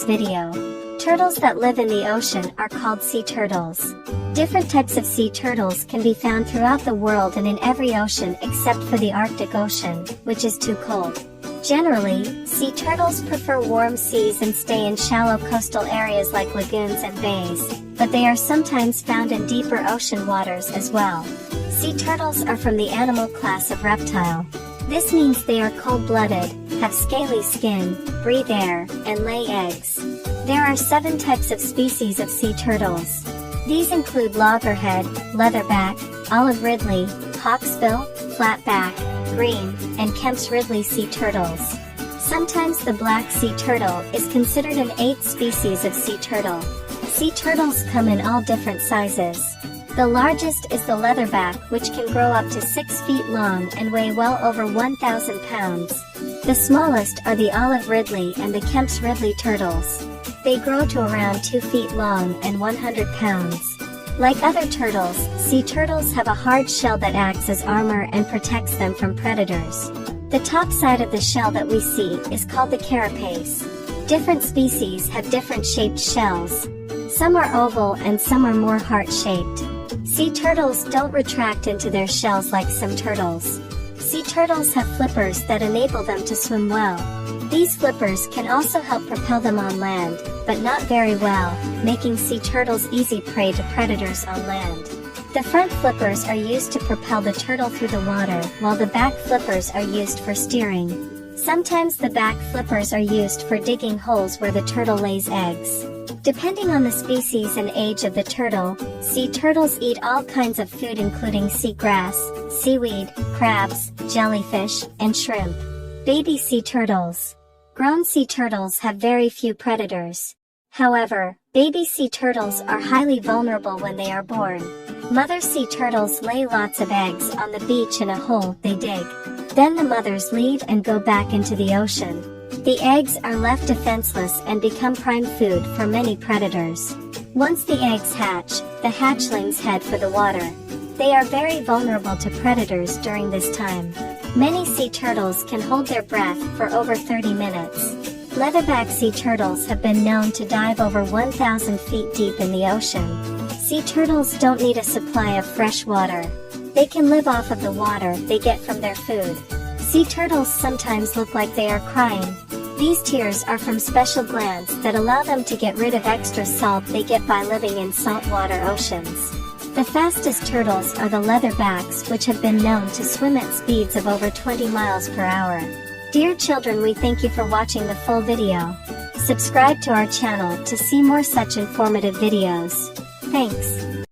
Video. Turtles that live in the ocean are called sea turtles. Different types of sea turtles can be found throughout the world and in every ocean except for the Arctic Ocean, which is too cold. Generally, sea turtles prefer warm seas and stay in shallow coastal areas like lagoons and bays, but they are sometimes found in deeper ocean waters as well. Sea turtles are from the animal class of reptile. This means they are cold-blooded, have scaly skin, breathe air, and lay eggs. There are 7 types of species of sea turtles. These include loggerhead, leatherback, olive ridley, hawksbill, flatback, green, and Kemp's ridley sea turtles. Sometimes the black sea turtle is considered an 8th species of sea turtle. Sea turtles come in all different sizes. The largest is the leatherback, which can grow up to 6 feet long and weigh well over 1,000 pounds. The smallest are the olive ridley and the Kemp's ridley turtles. They grow to around 2 feet long and 100 pounds. Like other turtles, sea turtles have a hard shell that acts as armor and protects them from predators. The top side of the shell that we see is called the carapace. Different species have different shaped shells. Some are oval and some are more heart-shaped. Sea turtles don't retract into their shells like some turtles. Sea turtles have flippers that enable them to swim well. These flippers can also help propel them on land, but not very well, making sea turtles easy prey to predators on land. The front flippers are used to propel the turtle through the water, while the back flippers are used for steering. Sometimes the back flippers are used for digging holes where the turtle lays eggs. Depending on the species and age of the turtle, sea turtles eat all kinds of food including seagrass, seaweed, crabs, jellyfish, and shrimp. Baby sea turtles. Grown sea turtles have very few predators. However, baby sea turtles are highly vulnerable when they are born. Mother sea turtles lay lots of eggs on the beach in a hole they dig. Then the mothers leave and go back into the ocean. The eggs are left defenseless and become prime food for many predators. Once the eggs hatch, the hatchlings head for the water. They are very vulnerable to predators during this time. Many sea turtles can hold their breath for over 30 minutes. Leatherback sea turtles have been known to dive over 1,000 feet deep in the ocean. Sea turtles don't need a supply of fresh water. They can live off of the water they get from their food. Sea turtles sometimes look like they are crying. These tears are from special glands that allow them to get rid of extra salt they get by living in saltwater oceans. The fastest turtles are the leatherbacks, which have been known to swim at speeds of over 20 miles per hour. Dear children, we thank you for watching the full video. Subscribe to our channel to see more such informative videos. Thanks.